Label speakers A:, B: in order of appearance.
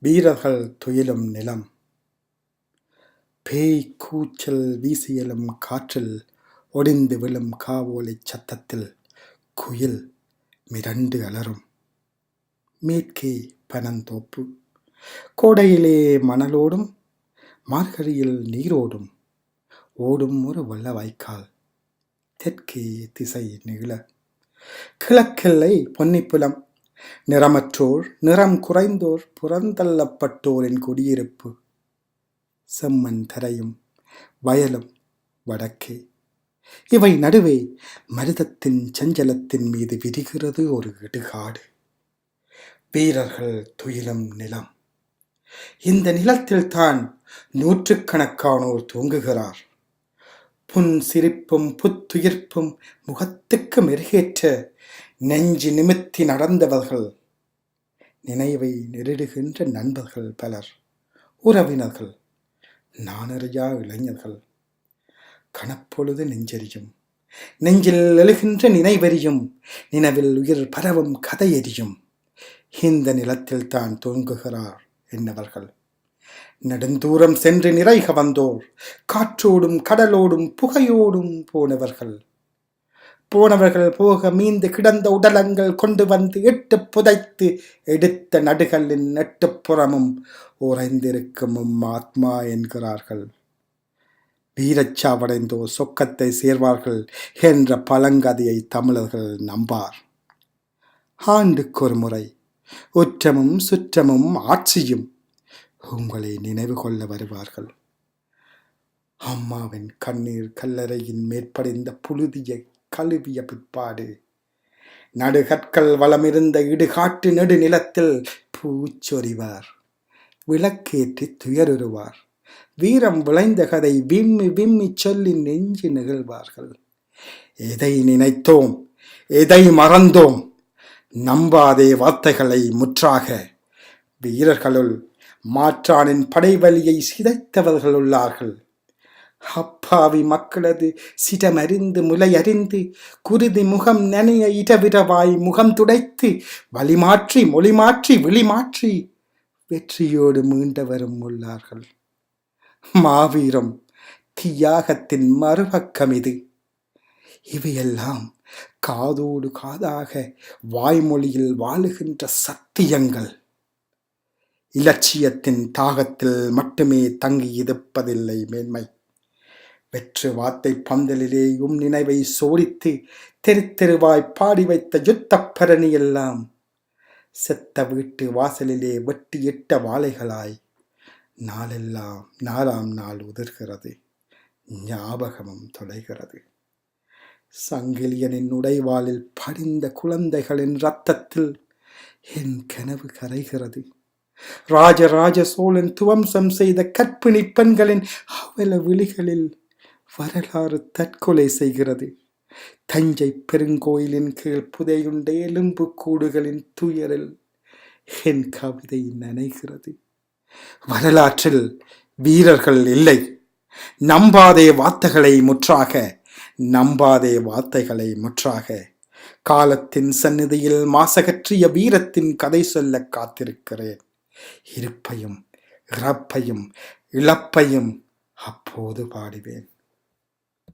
A: வீரர்கள் துயிலும் நிலம். பேய் கூச்சல் வீசியலும் காற்றில் ஒடிந்து விழும் காவோலை சத்தத்தில் குயில் மிரண்டு அலறும். மேற்கே பனந்தோப்பு, கோடையிலே மணலோடும், மார்கழியில் நீரோடும். ஓடும் ஒரு வெள்ள வாய்க்கால் தெற்கே திசை நீள. கிழக்கெல்லை பொன்னிப்புலம், நிறமற்றோர் நிறம் குறைந்தோர் புறந்தள்ளப்பட்டோரின் குடியிருப்பு. செம்மண் தரையும் வயலும் வடக்கே. இவை நடுவே மருதத்தின் சஞ்சலத்தின் மீது விரிகிறது ஒரு இடுகாடு. வீரர்கள் துயிலும் நிலம். இந்த நிலத்தில்தான் நூற்றுக்கணக்கானோர் தூங்குகிறார். புன் சிரிப்பும் புத்துயிர்ப்பும் முகத்துக்கு மெருகேற்ற நெஞ்சு நிமித்தி நடந்தவர்கள். நினைவை நெருடுகின்ற நண்பர்கள் பலர், உறவினர்கள், நானறியா இளைஞர்கள். கணப்பொழுது நெஞ்செறியும், நெஞ்சில் எழுகின்ற நினைவெறியும், நினைவில் உயிர் பரவும் கதையெறியும். இந்த நிலத்தில் தான் தூங்குகிறார் என்னவர்கள். நெடுந்தூரம் சென்று நிறைக வந்தோர், காற்றோடும் கடலோடும் புகையோடும் போனவர்கள். போக மீந்து கிடந்த உடலங்கள் கொண்டு வந்து எட்டு புதைத்து எடுத்த நடுகளின் எட்டுப்புறமும் உறைந்திருக்கும் ஆத்மா என்கிறார்கள். வீரச்சாவடைந்தோர் சொக்கத்தை சேர்வார்கள் என்ற பழங்கதையை தமிழர்கள் நம்பார். ஆண்டுக்கொரு முறை உற்றமும் சுற்றமும் ஆட்சியும் உங்களை நினைவு கொள்ள வருவார்கள். அம்மாவின் கண்ணீர் கல்லறையின் மேற்படிந்த புழுதியை கழுவிய பிற்பாடு நடுகற்கள் வளமிருந்த இடுகாட்டு நெடு நிலத்தில் பூச்சொறிவார், விளக்கேற்றி துயருவார். வீரம் விளைந்த கதை விம்மி விம்மி சொல்லி நெஞ்சு நிகழ்வார்கள். எதை நினைத்தோம், எதை மறந்தோம்? நம்பாதே வார்த்தைகளை முற்றாக. வீரர்களுள் மாற்றானின் படைவலியை சிதைத்தவர்கள் உள்ளார்கள். அப்பாவி மக்களது சிடமறிந்து முளையறிந்து குருதி முகம் நனைய இடவிரவாய் முகம் துடைத்து வழிமாற்றி மொழி மாற்றி விழி மாற்றி வெற்றியோடு மீண்டவரும் உள்ளார்கள். மாவீரம் தியாகத்தின் மறுபக்கம் இது. இவையெல்லாம் காதோடு காதாக வாய்மொழியில் வாழுகின்ற சத்தியங்கள். இலட்சியத்தின் தாகத்தில் மட்டுமே தங்கி இருப்பதில்லை மேன்மை. வெற்று வார்த்தை பந்தலிலேயும் நினைவை சோடித்து தெரு தெருவாய் பாடி வைத்த யுத்த பரணி எல்லாம் செத்த வீட்டு வாசலிலே வெட்டியிட்ட வாழைகளாய் நாளெல்லாம் நாளாம் நாள் உதிர்கிறது, ஞாபகமும் தொலைகிறது. சங்கிலியனின் உடைவாளில் படிந்த குழந்தைகளின் இரத்தத்தில் என் கனவு கரைகிறது. ராஜராஜ சோழன் துவம்சம் செய்த கற்பிணி பெண்களின் அவல விழிகளில் வரலாறு தற்கொலை செய்கிறது. தஞ்சை பெருங்கோயிலின் கீழ் புதையுண்ட எலும்பு கூடுகளின் துயரில் என் கவிதை நனைகிறது. வரலாற்றில் வீரர்கள் இல்லை. நம்பாதே வார்த்தைகளை முற்றாக, நம்பாதே வார்த்தைகளை முற்றாக. காலத்தின் சந்நிதியில் மாசகற்றிய வீரத்தின் கதை சொல்ல காத்திருக்கிறேன். இருப்பையும் இறப்பையும் இழப்பையும் அப்போது பாடுவேன்.